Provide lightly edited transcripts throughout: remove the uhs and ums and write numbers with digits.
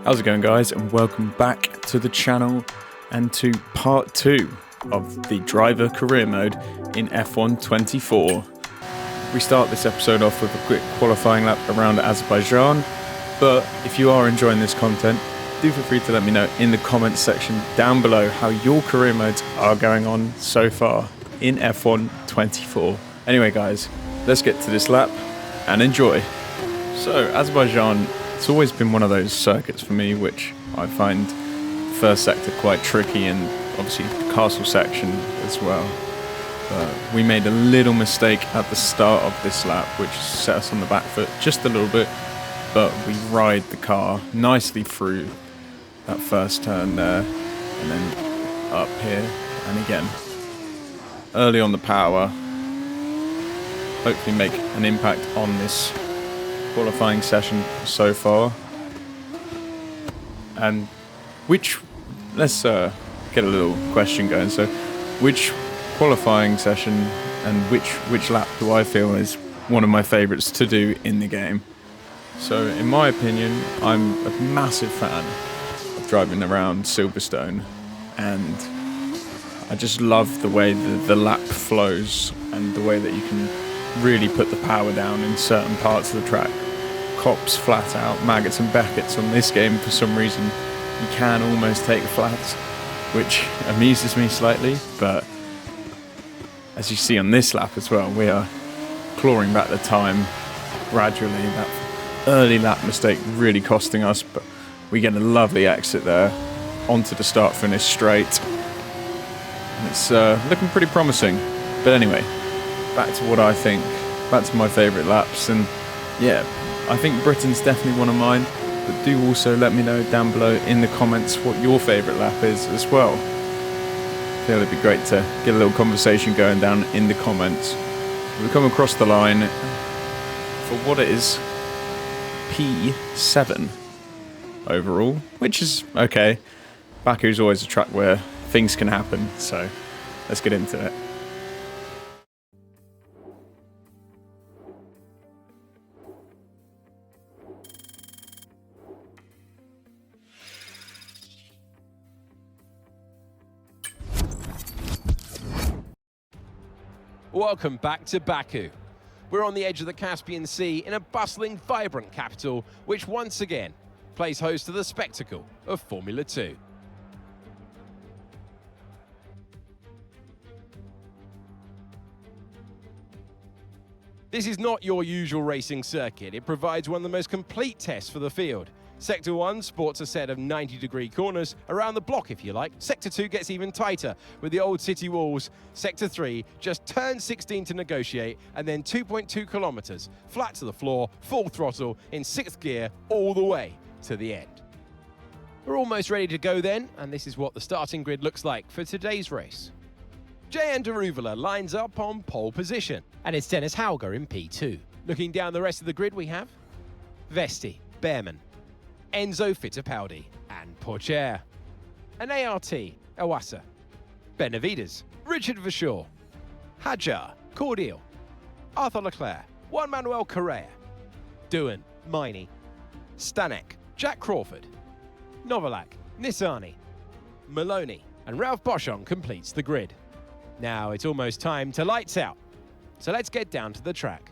How's it going, guys, and welcome back to the channel and to part 2 of the driver career mode in F1 24. We start this episode off with a quick qualifying lap around Azerbaijan, but if you are enjoying this content, do feel free to let me know in the comments section down below how your career modes are going on so far in F1 24. Anyway, guys, let's get to this lap and enjoy. So, Azerbaijan, it's always been one of those circuits for me which I find the first sector quite tricky, and obviously the castle section as well. But we made a little mistake at the start of this lap which set us on the back foot just a little bit, but we ride the car nicely through that first turn there and then up here, and again early on the power, hopefully make an impact on this qualifying session so far. And let's get a little question going. So which qualifying session and which lap do I feel is one of my favorites to do in the game? So in my opinion, I'm a massive fan of driving around Silverstone, and I just love the way the lap flows and the way that you can really put the power down in certain parts of the track. Cops flat out, Maggots and Beckett's on this game for some reason. You can almost take the flats, which amuses me slightly, but as you see on this lap as well, we are clawing back the time gradually. That early lap mistake really costing us, but we get a lovely exit there onto the start-finish straight. And it's looking pretty promising. But anyway, back to what I think, back to my favourite laps, and yeah, I think Britain's definitely one of mine, but do also let me know down below in the comments what your favourite lap is as well. I feel it'd be great to get a little conversation going down in the comments. We come across the line for what it is, P7 overall, which is okay. Baku's always a track where things can happen, so let's get into it. Welcome back to Baku. We're on the edge of the Caspian Sea in a bustling, vibrant capital, which once again plays host to the spectacle of Formula 2. This is not your usual racing circuit. It provides one of the most complete tests for the field. Sector 1 sports a set of 90-degree corners around the block, if you like. Sector 2 gets even tighter with the old city walls. Sector 3 just turns 16 to negotiate, and then 2.2 kilometers flat to the floor, full throttle in 6th gear all the way to the end. We're almost ready to go then, and this is what the starting grid looks like for today's race. Jehan Daruvala lines up on pole position, and it's Dennis Hauger in P2. Looking down the rest of the grid, we have Vesti, Behrman, Enzo Fittipaldi and Pourchaire, and ART, Iwasa, Benavides, Richard Verschoor, Hadjar, Cordial, Arthur Leclerc, Juan Manuel Correa, Doohan, Miney, Stanek, Jack Crawford, Novalak, Nissany, Maloney, and Ralph Boschung completes the grid. Now it's almost time to lights out, so let's get down to the track.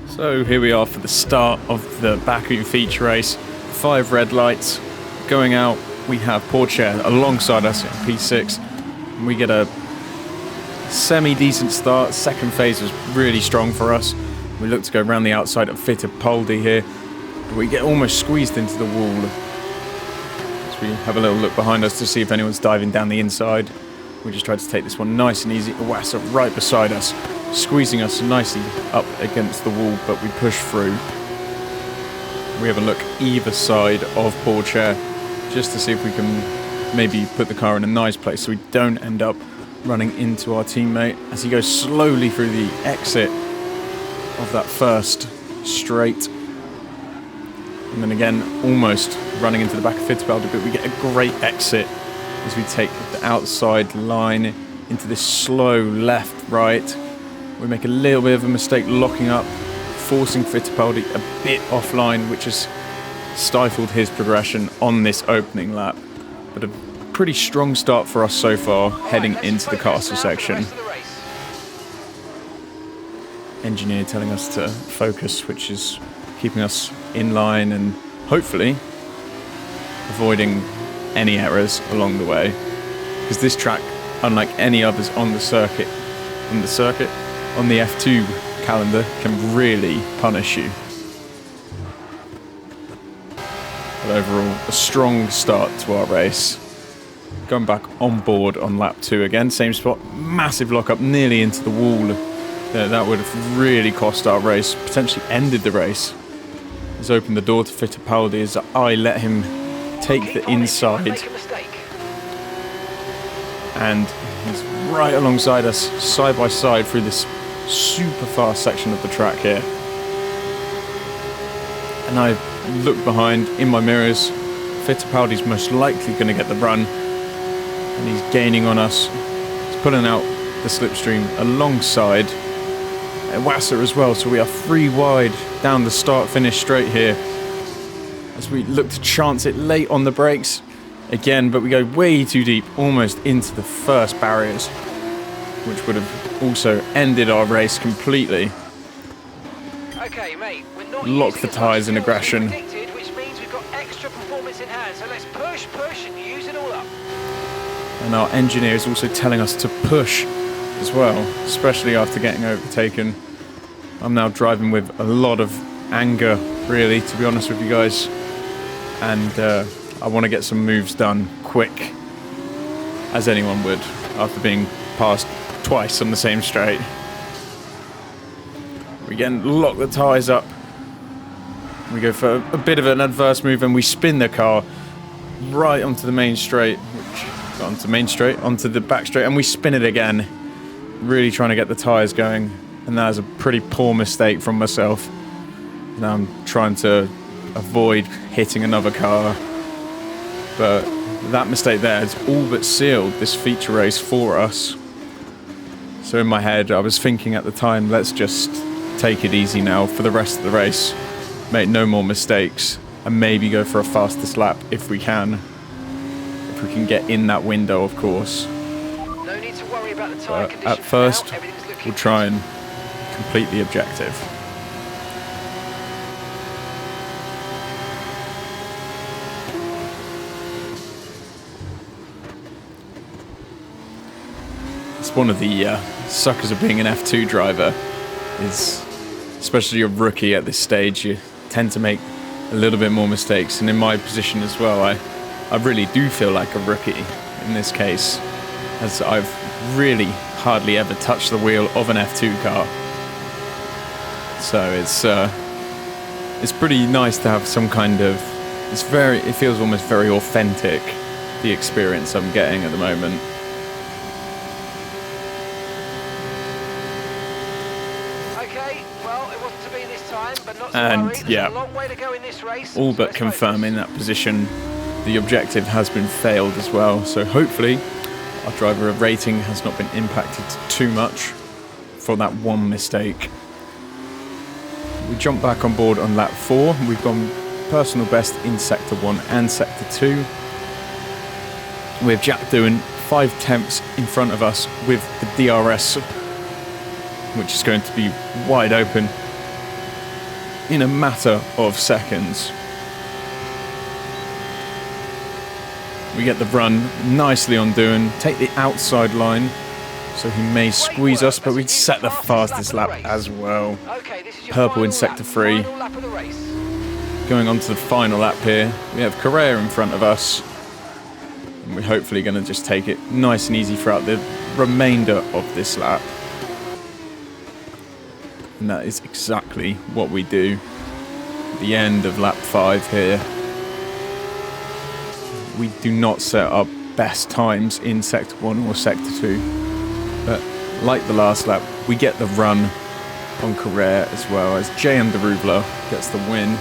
So here we are for the start of the Baku feature race. 5 red lights going out. We have Pourchaire alongside us in P6. And we get a semi-decent start. Second phase was really strong for us. We look to go around the outside of Fittipaldi here. But we get almost squeezed into the wall. So we have a little look behind us to see if anyone's diving down the inside. We just tried to take this one nice and easy. Iwasa right beside us, squeezing us nicely up against the wall, but we push through. We have a look either side of Pourchaire just to see if we can maybe put the car in a nice place so we don't end up running into our teammate as he goes slowly through the exit of that first straight. And then again, almost running into the back of Fittipaldi, but we get a great exit as we take the outside line into this slow left-right. We make a little bit of a mistake locking up, forcing Fittipaldi a bit offline, which has stifled his progression on this opening lap. But a pretty strong start for us so far, heading into the castle section. Engineer telling us to focus, which is keeping us in line and hopefully avoiding any errors along the way. Because this track, unlike any others on the circuit, on the F2 calendar, can really punish you. But overall, a strong start to our race. Going back on board on lap 2 again, same spot, massive lock up nearly into the wall. That would have really cost our race, potentially ended the race. He's opened the door to Fittipaldi as I let him take the inside. And he's right alongside us, side by side, through this super fast section of the track here. And I look behind in my mirrors. Fittipaldi's most likely going to get the run. And he's gaining on us. He's pulling out the slipstream alongside Wasser as well, so we are 3 wide down the start-finish straight here as we look to chance it late on the brakes again, but we go way too deep, almost into the first barriers, which would have also ended our race completely. Okay, mate, we're not Lock the tyres in aggression. Which means we've got extra performance in hand, so let's push and use it all up. And our engineer is also telling us to push as well, especially after getting overtaken. I'm now driving with a lot of anger, really, to be honest with you guys, and I want to get some moves done quick, as anyone would after being passed twice on the same straight. We again lock the tyres up. We go for a bit of an adverse move and we spin the car right onto the main straight, onto the back straight, and we spin it again. Really trying to get the tyres going, and that is a pretty poor mistake from myself. Now I'm trying to avoid hitting another car, but that mistake there has all but sealed this feature race for us. So in my head I was thinking at the time, let's just take it easy now for the rest of the race, make no more mistakes, and maybe go for a fastest lap if we can get in that window, of course. But at first, we'll try and complete the objective. It's one of the suckers of being an F2 driver, is especially a rookie at this stage, you tend to make a little bit more mistakes, and in my position as well, I really do feel like a rookie in this case, as I've really hardly ever touched the wheel of an F2 car. So it's pretty nice to have some kind of, it feels almost very authentic, the experience I'm getting at the moment. Okay, well, it wasn't to be this time, but not And worry. yeah, There's a long way to go in this race, all so but let's confirming that position. The objective has been failed as well, so hopefully our driver rating has not been impacted too much for that one mistake. We jump back on board on lap 4. We've gone personal best in Sector 1 and Sector 2. With Jack doing 5 tenths in front of us with the DRS, which is going to be wide open in a matter of seconds. We get the run nicely on Doohan, take the outside line, so he may squeeze us, but we'd set the fastest lap as well. Purple in Sector 3. Going on to the final lap here, we have Correa in front of us. And we're hopefully going to just take it nice and easy throughout the remainder of this lap. And that is exactly what we do. At the end of lap 5 here. We do not set up best times in Sector 1 or Sector 2. But like the last lap, we get the run on Correa as well, as J.M. Daruvla gets the win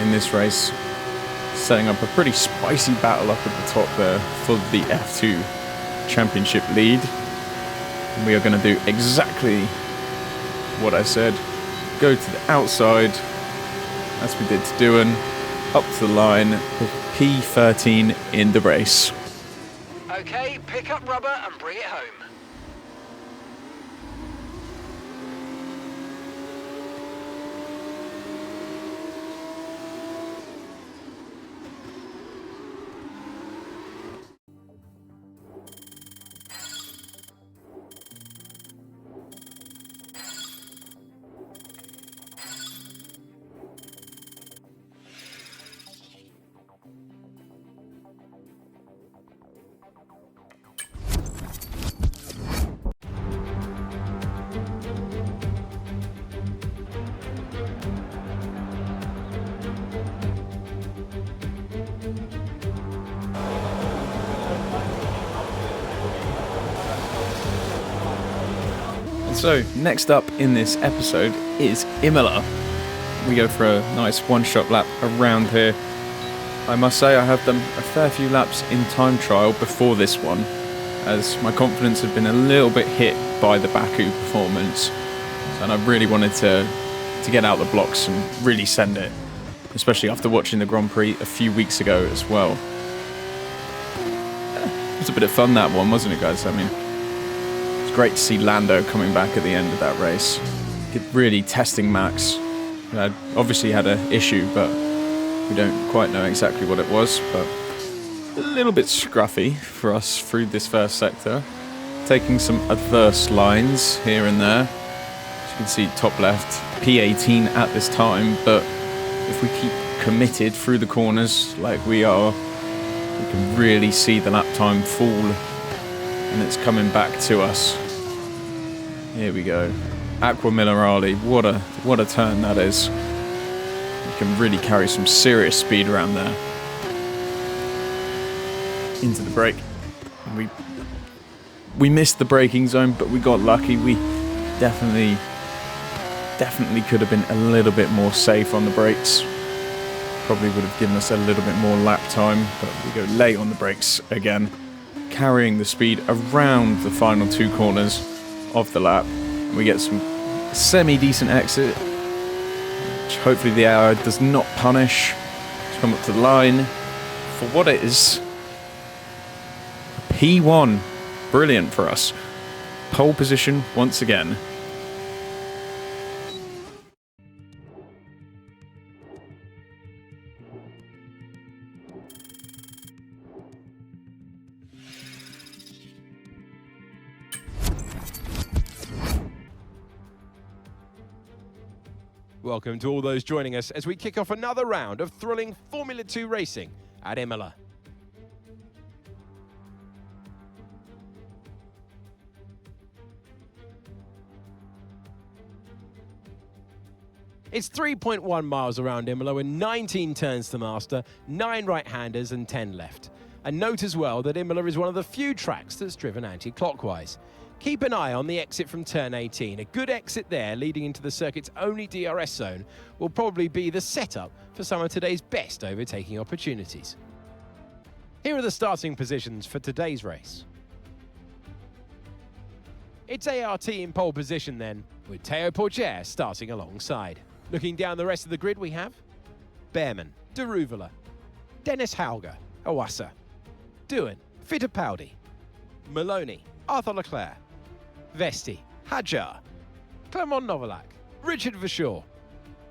in this race, setting up a pretty spicy battle up at the top there for the F2 Championship lead. And we are going to do exactly what I said. Go to the outside, as we did to Doohan, up to the line with P13 in the race. Okay, pick up rubber and bring it home. So, next up in this episode is Imola. We go for a nice one-shot lap around here. I must say I have done a fair few laps in time trial before this one, as my confidence had been a little bit hit by the Baku performance, and I really wanted to get out the blocks and really send it, especially after watching the Grand Prix a few weeks ago as well. It was a bit of fun, that one, wasn't it, guys? I mean, great to see Lando coming back at the end of that race. Really testing Max. Obviously had an issue, but we don't quite know exactly what it was, but a little bit scruffy for us through this first sector. Taking some adverse lines here and there. As you can see, top left, P18 at this time, but if we keep committed through the corners like we are, we can really see the lap time fall, and it's coming back to us. Here we go. Aqua Minerale, what a turn that is. You can really carry some serious speed around there. Into the brake. We missed the braking zone, but we got lucky. We definitely could have been a little bit more safe on the brakes. Probably would have given us a little bit more lap time, but we go late on the brakes again, carrying the speed around the final two corners of the lap. And we get some semi-decent exit, which hopefully the air does not punish. Let's come up to the line for what it is. A P1. Brilliant for us. Pole position once again. Welcome to all those joining us as we kick off another round of thrilling Formula 2 racing at Imola. It's 3.1 miles around Imola with 19 turns to master, 9 right-handers and 10 left. And note as well that Imola is one of the few tracks that's driven anti-clockwise. Keep an eye on the exit from turn 18. A good exit there leading into the circuit's only DRS zone will probably be the setup for some of today's best overtaking opportunities. Here are the starting positions for today's race. It's ART in pole position then, with Théo Pourchaire starting alongside. Looking down the rest of the grid we have Behrman, De Ruyveler, Dennis Hauger, Iwasa, Doohan, Fittipaldi, Maloney, Arthur Leclerc, Vesti, Hadjar, Clement Novalak, Richard Verschoor,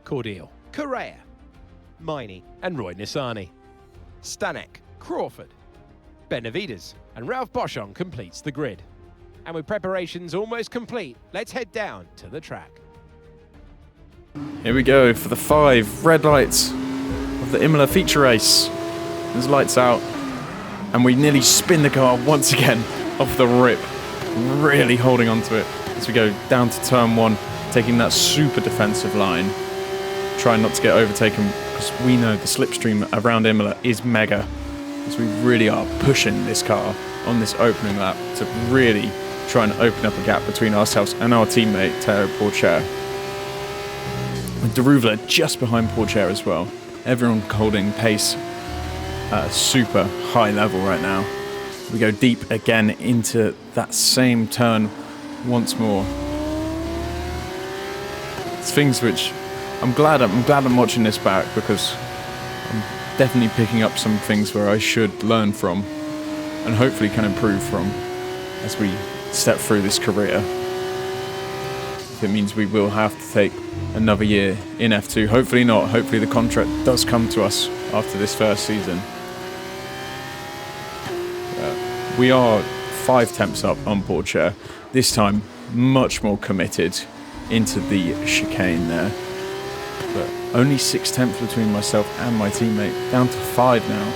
Cordial, Correa, Miney and Roy Nissany. Stanek, Crawford, Benavides and Ralph Boschon completes the grid. And with preparations almost complete, let's head down to the track. Here we go for the 5 red lights of the Imola feature race. There's lights out, and we nearly spin the car once again off the rip. Really holding on to it as we go down to turn 1, taking that super defensive line. Trying not to get overtaken because we know the slipstream around Imola is mega. As we really are pushing this car on this opening lap to really try and open up a gap between ourselves and our teammate Théo Pourchaire. De Ruyveler just behind Pourchaire as well. Everyone holding pace at a super high level right now. We go deep again into that same turn once more. It's things which I'm glad I'm watching this back, because I'm definitely picking up some things where I should learn from and hopefully can improve from as we step through this career. If it means we will have to take another year in F2, hopefully not. Hopefully the contract does come to us after this first season. We are 5 temps up on Pourchaire, this time much more committed into the chicane there. But only 6 temps between myself and my teammate, down to 5 now.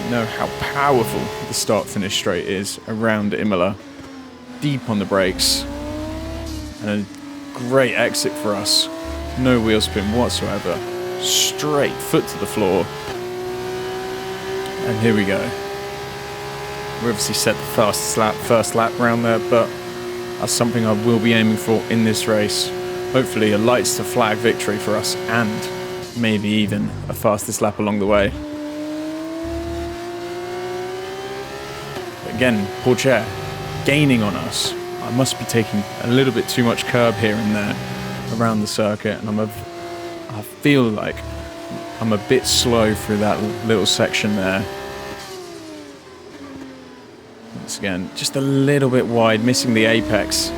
You know how powerful the start-finish straight is around Imola. Deep on the brakes. And a great exit for us. No wheel spin whatsoever. Straight foot to the floor. And here we go. We obviously set the fastest first lap round there, but that's something I will be aiming for in this race. Hopefully a lights to flag victory for us and maybe even a fastest lap along the way. Again, Pourchaire gaining on us. I must be taking a little bit too much curb here and there around the circuit, and I feel like I'm a bit slow through that little section there. Once again, just a little bit wide, missing the apex.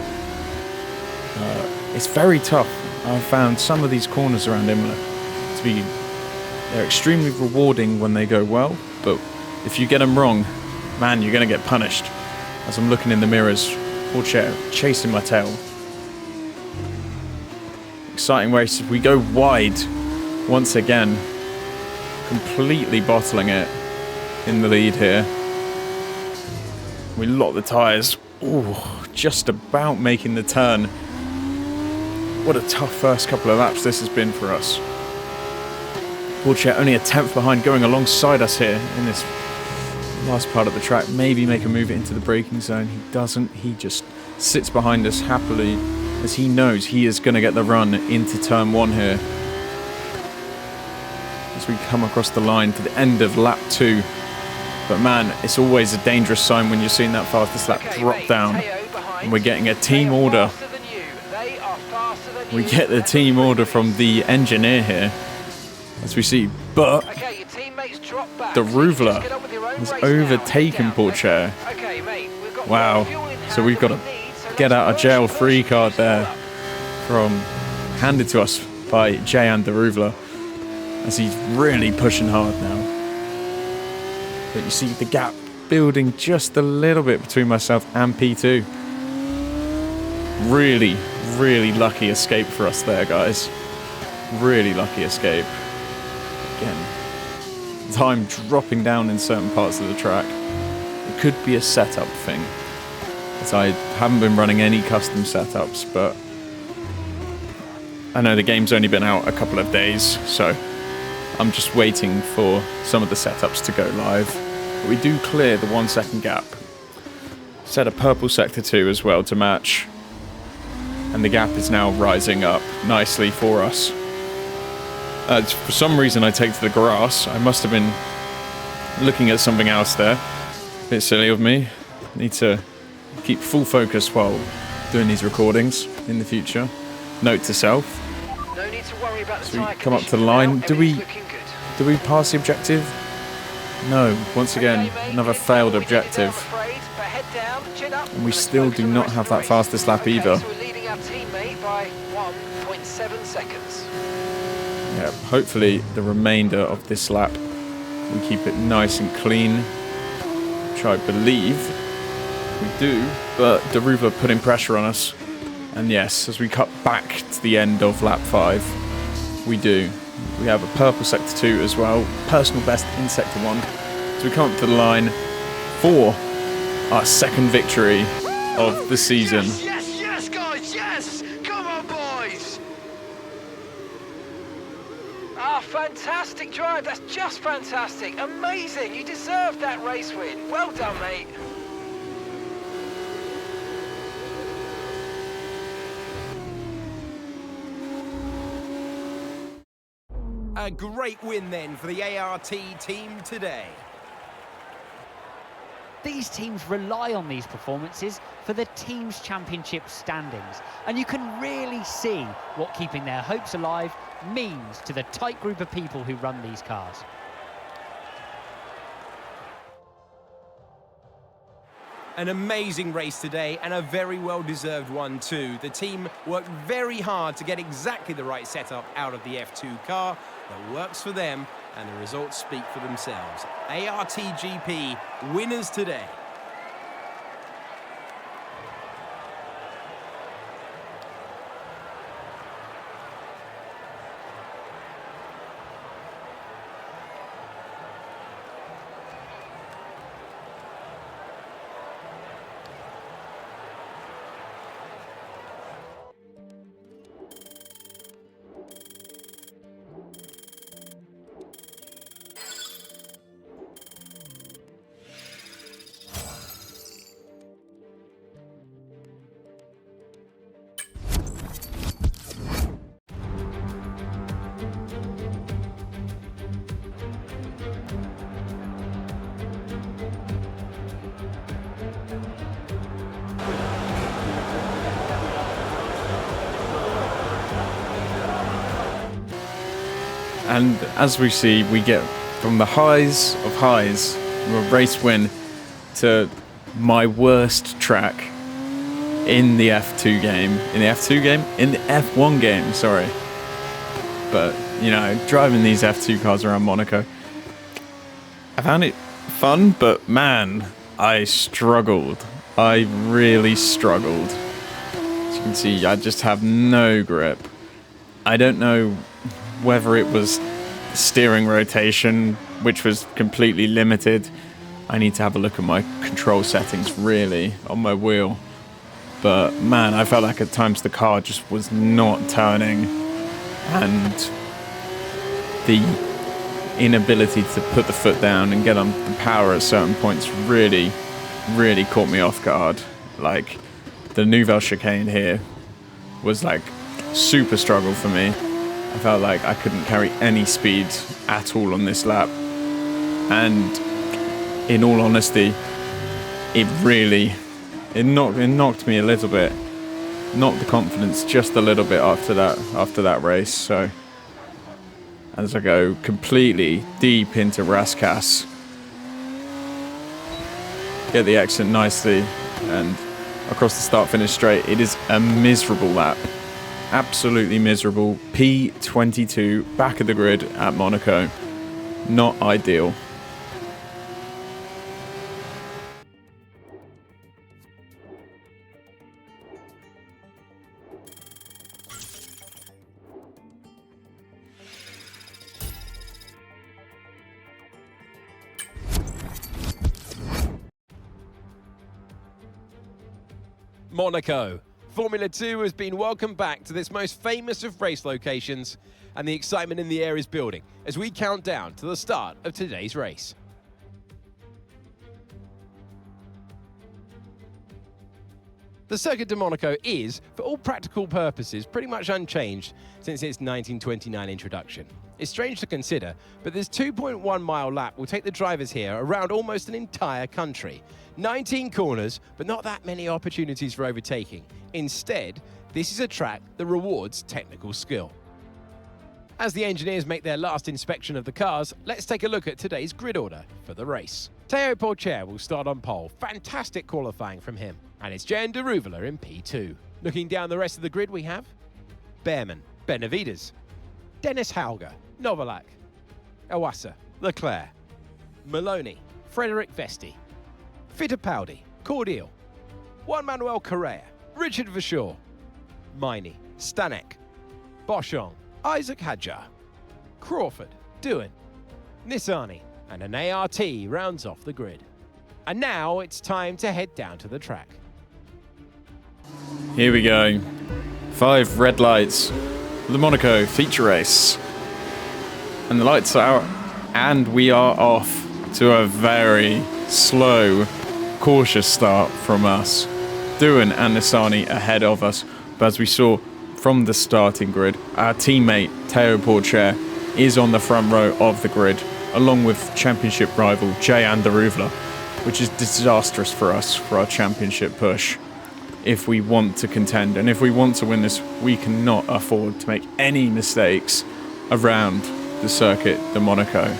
It's very tough. I've found some of these corners around Imola to be, they're extremely rewarding when they go well, but if you get them wrong, man, you're going to get punished. As I'm looking in the mirrors, Pourchaire chasing my tail. Exciting race. We go wide once again, completely bottling it in the lead here. We lock the tyres. Ooh, just about making the turn. What a tough first couple of laps this has been for us. Pourchaire only a 10th behind, going alongside us here in this last part of the track. Maybe make a move into the braking zone. He doesn't. He just sits behind us happily as he knows he is going to get the run into turn 1 here. As we come across the line to the end of lap 2. But man, it's always a dangerous sign when you're seeing that fastest lap drop down. And we're getting a team order. We get the team order from the engineer here, as we see. But Daruvala has overtaken Pourchaire. Wow. So we've got a get out of jail free card there handed to us by Jehan Daruvala, as he's really pushing hard now. But you see the gap building just a little bit between myself and P2. Really, really lucky escape for us there, guys. Really lucky escape. Again, time dropping down in certain parts of the track. It could be a setup thing, as I haven't been running any custom setups, but I know the game's only been out a couple of days, so I'm just waiting for some of the setups to go live. But we do clear the 1 second gap. Set a purple sector 2 as well to match. And the gap is now rising up nicely for us. For some reason I take to the grass. I must have been looking at something else there. A bit silly of me. Need to keep full focus while doing these recordings in the future. Note to self. No need to worry about the So we tyre come up to the conditions line. now. Do we Everything's looking good. pass the objective? No. Once again, Okay, mate, another we've done failed what we did there, I'm objective. afraid, but head down, chin up, And we let's still focus do on the not rest have of the that race. fastest lap Okay, either. so we're leading our teammate by 1.7 seconds. Yeah, hopefully the remainder of this lap we keep it nice and clean, which I believe we do, but Daruvala putting pressure on us. And yes, as we cut back to the end of lap 5, we do. We have a purple sector 2 as well, personal best in sector 1. So we come up to the line for our second victory of the season. Yes, yes, guys, yes! Come on, boys! Ah, fantastic drive. That's just fantastic. Amazing. You deserved that race win. Well done, mate. A great win then for the ART team today. These teams rely on these performances for the team's championship standings, and you can really see what keeping their hopes alive means to the tight group of people who run these cars. An amazing race today, and a very well-deserved one too. The team worked very hard to get exactly the right setup out of the F2 car that works for them, and the results speak for themselves. ARTGP winners today. And as we see, we get from the highs of highs, from a race win, to my worst track in the F2 game. In the F2 game? In the F1 game, sorry. But, you know, driving these F2 cars around Monaco, I found it fun, but man, I struggled. I really struggled. As you can see, I just have no grip. I don't know whether it was steering rotation, which was completely limited. I need to have a look at my control settings, really, on my wheel. But man, I felt like at times the car just was not turning, and the inability to put the foot down and get on the power at certain points really caught me off guard. Like, the Nouvelle chicane here was like super struggle for me. I felt like I couldn't carry any speed at all on this lap, and in all honesty, it knocked me a little bit, knocked the confidence just a little bit after that race. So as I go completely deep into Rascasse, get the exit nicely, and across the start-finish straight, it is a miserable lap. Absolutely miserable. P22, back of the grid at Monaco. Not ideal. Monaco. Formula 2 has been welcomed back to this most famous of race locations, and the excitement in the air is building as we count down to the start of today's race. The Circuit de Monaco is, for all practical purposes, pretty much unchanged since its 1929 introduction. It's strange to consider, but this 2.1 mile lap will take the drivers here around almost an entire country. 19 corners, but not that many opportunities for overtaking. Instead, this is a track that rewards technical skill. As the engineers make their last inspection of the cars, let's take a look at today's grid order for the race. Théo Pourchaire will start on pole. Fantastic qualifying from him. And it's Jehan Daruvala in P2. Looking down the rest of the grid, we have Bearman, Benavides, Dennis Hauger, Novalak, Iwasa, Leclerc, Maloney, Frederic Vesti, Fittipaldi, Cordial, Juan Manuel Correa, Richard Verschoor, Miney, Stanek, Boschong, Isaac Hadjar, Crawford, Doohan, Nissany, and an ART rounds off the grid. And now it's time to head down to the track. Here we go. 5 red lights for the Monaco feature race. And the lights are out, and we are off to a very slow, cautious start from us. Doohan and Nissany ahead of us, but as we saw from the starting grid, our teammate Théo Pourchaire is on the front row of the grid, along with championship rival Jehan Daruvala, which is disastrous for us for our championship push. If we want to contend and if we want to win this, we cannot afford to make any mistakes around the Circuit de Monaco.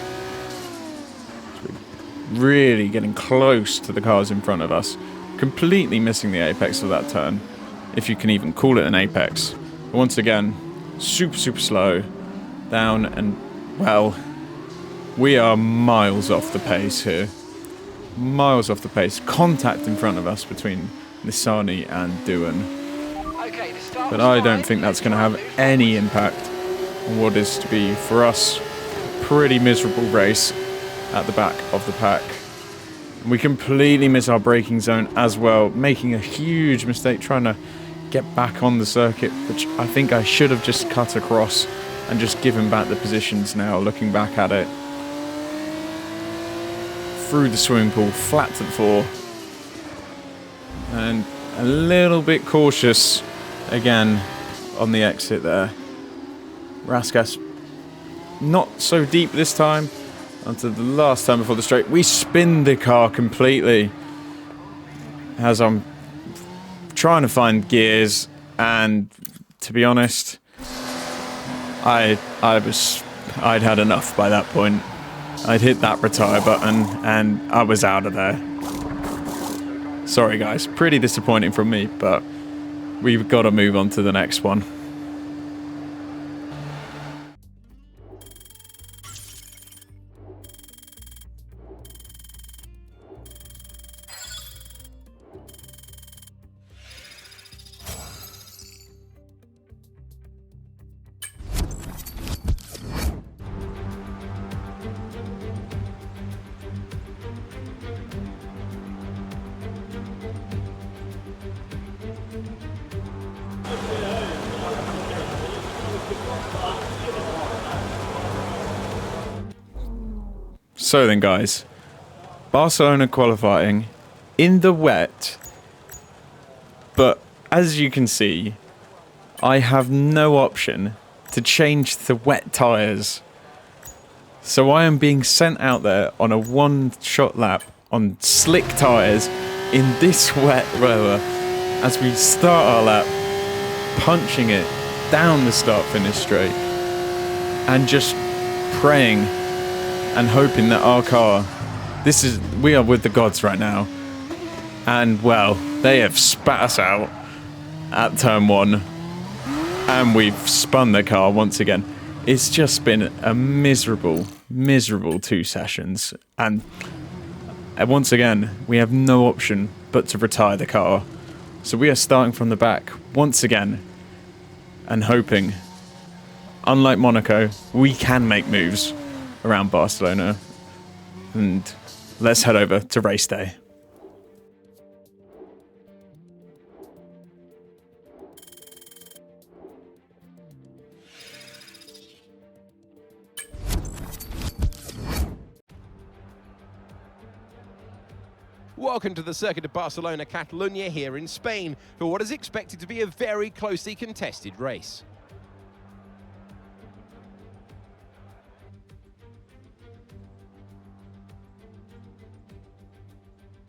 Really getting close to the cars in front of us, completely missing the apex of that turn, if you can even call it an apex. But once again, super slow, down, and well, we are miles off the pace here. Miles off the pace. Contact in front of us between Nissany and Doohan. Okay, the start But was I fine. don't think that's going to have any impact on what is to be, for us, a pretty miserable race at the back of the pack. We completely miss our braking zone as well, making a huge mistake trying to get back on the circuit, which I think I should have just cut across and just given back the positions now, looking back at it. Through the swimming pool, flat to the floor. And a little bit cautious again on the exit there. Raskas not so deep this time. Onto the last time before the straight. We spin the car completely as I'm trying to find gears, and to be honest, I'd had enough by that point. I'd hit that retire button and I was out of there. Sorry guys, pretty disappointing from me, but we've got to move on to the next one. So then guys, Barcelona qualifying in the wet, but as you can see, I have no option to change the wet tyres. So I am being sent out there on a one-shot lap on slick tyres in this wet weather as we start our lap, punching it down the start-finish straight and just praying and hoping that our car, we are with the gods right now. And well, they have spat us out at turn 1 and we've spun the car once again. It's just been a miserable 2 sessions, and once again, we have no option but to retire the car. So we are starting from the back once again and hoping, unlike Monaco, we can make moves around Barcelona. And let's head over to race day. Welcome to the Circuit de Barcelona Catalunya here in Spain for what is expected to be a very closely contested race.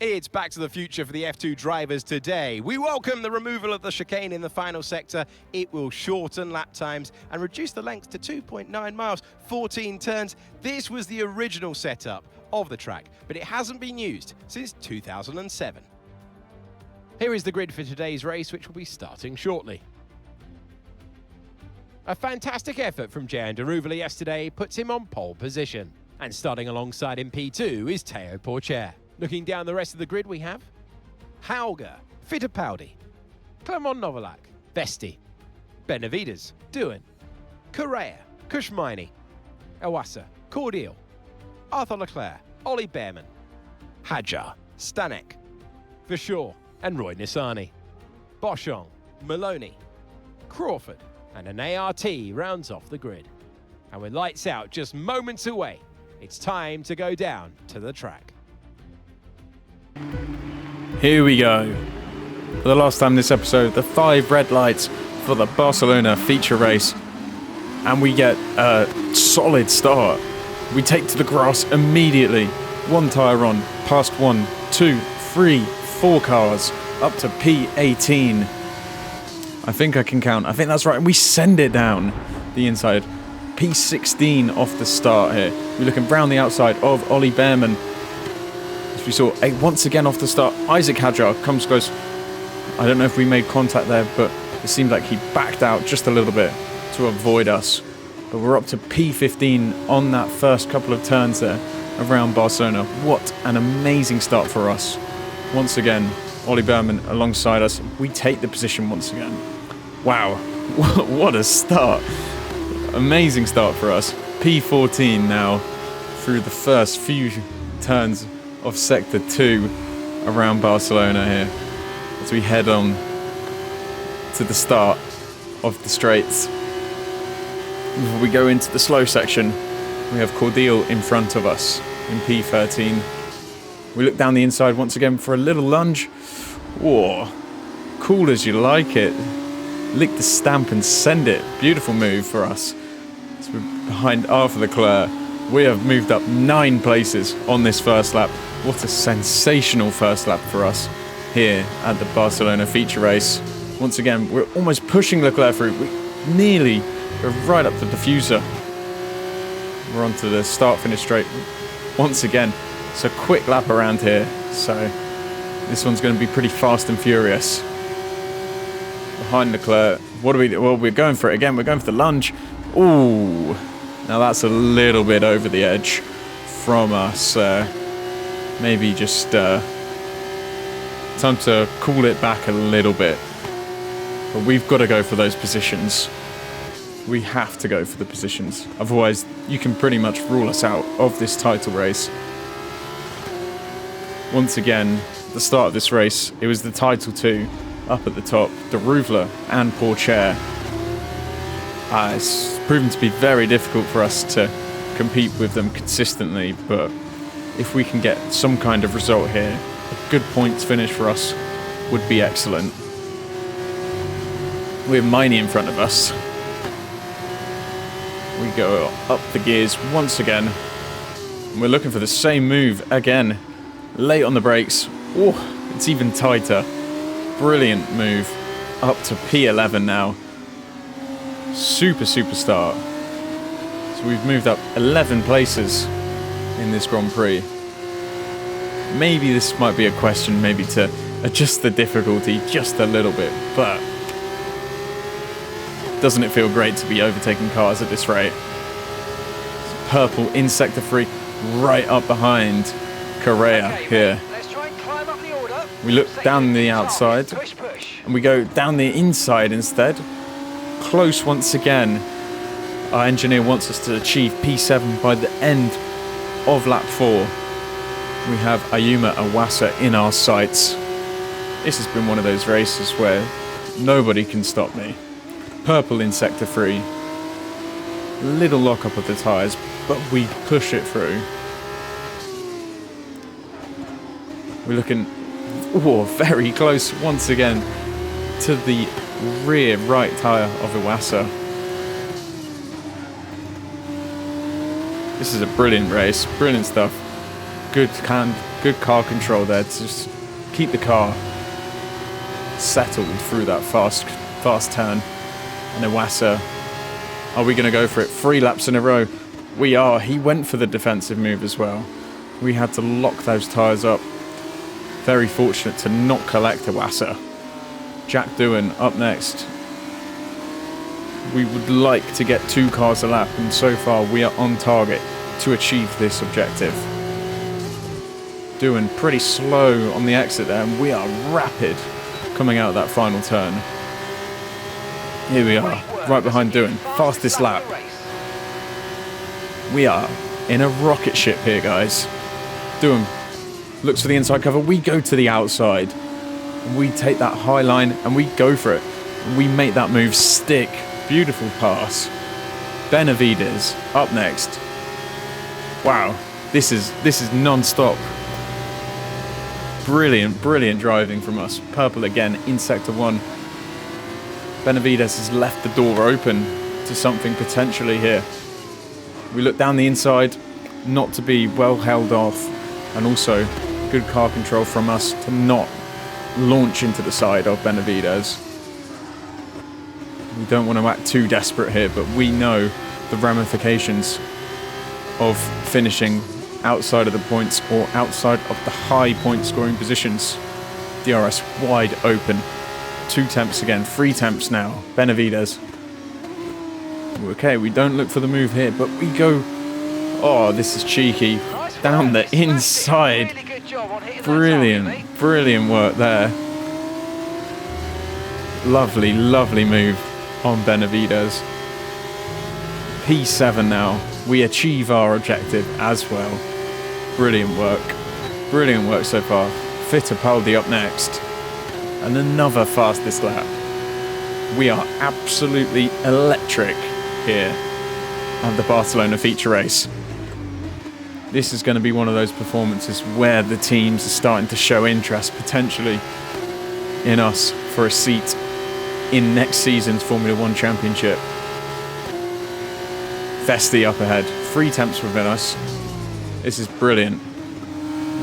It's back to the future for the F2 drivers today. We welcome the removal of the chicane in the final sector. It will shorten lap times and reduce the length to 2.9 miles, 14 turns. This was the original setup of the track, but it hasn't been used since 2007. Here is the grid for today's race, which will be starting shortly. A fantastic effort from Jehan Daruvala yesterday puts him on pole position. And starting alongside in P2 is Théo Pourchaire. Looking down the rest of the grid, we have Hauger, Fittipaldi, Clement Novalak, Vesti, Benavides, Doohan, Correa, Kushmaini, Iwasa, Cordial, Arthur Leclerc, Ollie Behrman, Hadjar, Stanek, Verschoor and Roy Nissany. Boschong, Maloney, Crawford and an ART rounds off the grid. And with lights out just moments away, it's time to go down to the track. Here we go. For the last time this episode, the 5 red lights for the Barcelona feature race. And we get a solid start. We take to the grass immediately. 1 tyre on, past 1, 2, 3, 4 cars, up to P18. I think I can count. I think that's right. And we send it down the inside. P16 off the start here. We're looking round the outside of Ollie Behrman. As we saw, once again off the start, Isaac Hadjar comes close. I don't know if we made contact there, but it seemed like he backed out just a little bit to avoid us. But we're up to P15 on that first couple of turns there around Barcelona. What an amazing start for us. Once again, Ollie Behrman alongside us. We take the position once again. Wow, what a start. Amazing start for us. P14 now through the first few turns of Sector 2 around Barcelona here as we head on to the start of the straights. Before we go into the slow section, we have Cordial in front of us in P13. We look down the inside once again for a little lunge. Whoa, cool as you like it. Lick the stamp and send it. Beautiful move for us. So we're behind Arthur Leclerc. We have moved up 9 places on this first lap. What a sensational first lap for us here at the Barcelona feature race. Once again, we're almost pushing Leclerc through. We nearly go right up the diffuser. We're onto the start-finish straight once again. It's a quick lap around here, so this one's going to be pretty fast and furious. Behind Leclerc, what do we do? Well, we're going for it again. We're going for the lunge. Ooh, now that's a little bit over the edge from us. Maybe just time to cool it back a little bit. But we've got to go for those positions. We have to go for the positions. Otherwise, you can pretty much rule us out of this title race. Once again, the start of this race, it was the title 2 up at the top, de Reuvelot and Pourchaire. It's proven to be very difficult for us to compete with them consistently, but if we can get some kind of result here, a good points finish for us would be excellent. We have Miney in front of us. We go up the gears once again. We're looking for the same move again. Late on the brakes. Oh, it's even tighter. Brilliant move. Up to P11 now. Super start. So we've moved up 11 places in this Grand Prix. Maybe this might be a question maybe to adjust the difficulty just a little bit, but doesn't it feel great to be overtaking cars at this rate? Purple in Sector 3, right up behind Correa here. Let's try and climb up the order. We look down the outside Push. and we go down the inside instead. Close once again. Our engineer wants us to achieve P7 by the end of lap 4. We have Ayumu Iwasa in our sights. This has been one of those races where nobody can stop me. Purple in Sector 3. Little lock up of the tyres, but we push it through. We're looking very close once again to the rear right tyre of Iwasa. This is a brilliant race, brilliant stuff. Good car control there to just keep the car settled through that fast turn. And Iwasa, are we going to go for it 3 laps in a row? We are. He went for the defensive move as well. We had to lock those tyres up. Very fortunate to not collect Iwasa. Jack Doohan up next. We would like to get 2 cars a lap, and so far we are on target to achieve this objective. Doohan pretty slow on the exit there, and we are rapid coming out of that final turn. Here we are, right behind Doohan, fastest lap. We are in a rocket ship here, guys. Doohan looks for the inside cover, we go to the outside. We take that high line and we go for it. We make that move stick. Beautiful pass. Benavides up next. Wow, this is non-stop. Brilliant driving from us. Purple again in Sector 1. Benavides has left the door open to something potentially here. We look down the inside, not to be well held off, and also good car control from us to not launch into the side of Benavides. We don't want to act too desperate here, but we know the ramifications of finishing outside of the points or outside of the high point scoring positions. DRS wide open. 2 temps again, 3 temps now. Benavides. Okay, we don't look for the move here, but we go... Oh, this is cheeky. Nice Down work. the inside. Really good job on hitting that Brilliant, target, brilliant work there. Lovely, lovely move on Benavides. P7 now. We achieve our objective as well. Brilliant work. Brilliant work so far. Fittipaldi up next. And another fastest lap. We are absolutely electric here at the Barcelona feature race. This is going to be one of those performances where the teams are starting to show interest potentially in us for a seat in next season's Formula 1 Championship. Vesti up ahead, 3 temps within us. This is brilliant.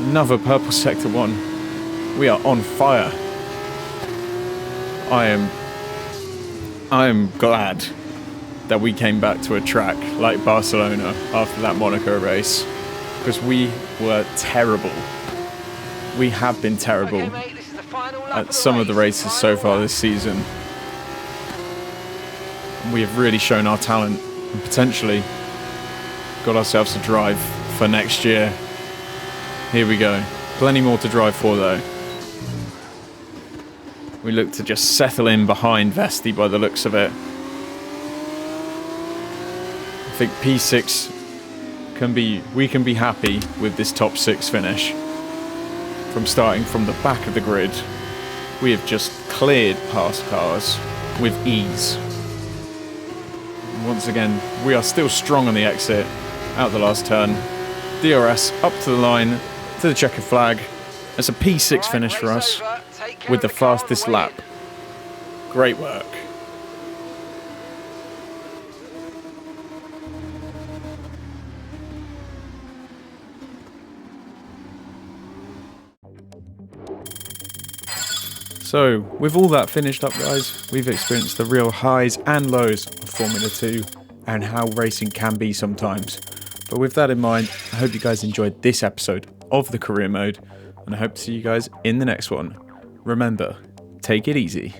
Another purple sector 1. We are on fire. I am glad that we came back to a track like Barcelona after that Monaco race, because we were terrible. We have been terrible Okay, mate, this is the final lap at some of the race. races so far this season. We have really shown our talent and potentially got ourselves a drive for next year. Here we go. Plenty more to drive for though. We look to just settle in behind Vesti by the looks of it. I think P6 we can be happy with this top 6 finish. From starting from the back of the grid, we have just cleared past cars with ease. Once again, we are still strong on the exit, out the last turn. DRS up to the line, to the checkered flag. It's a P6 finish for us, with the fastest lap. Great work. So, with all that finished up, guys, we've experienced the real highs and lows of Formula 2 and how racing can be sometimes. But with that in mind, I hope you guys enjoyed this episode of the Career Mode, and I hope to see you guys in the next one. Remember, take it easy.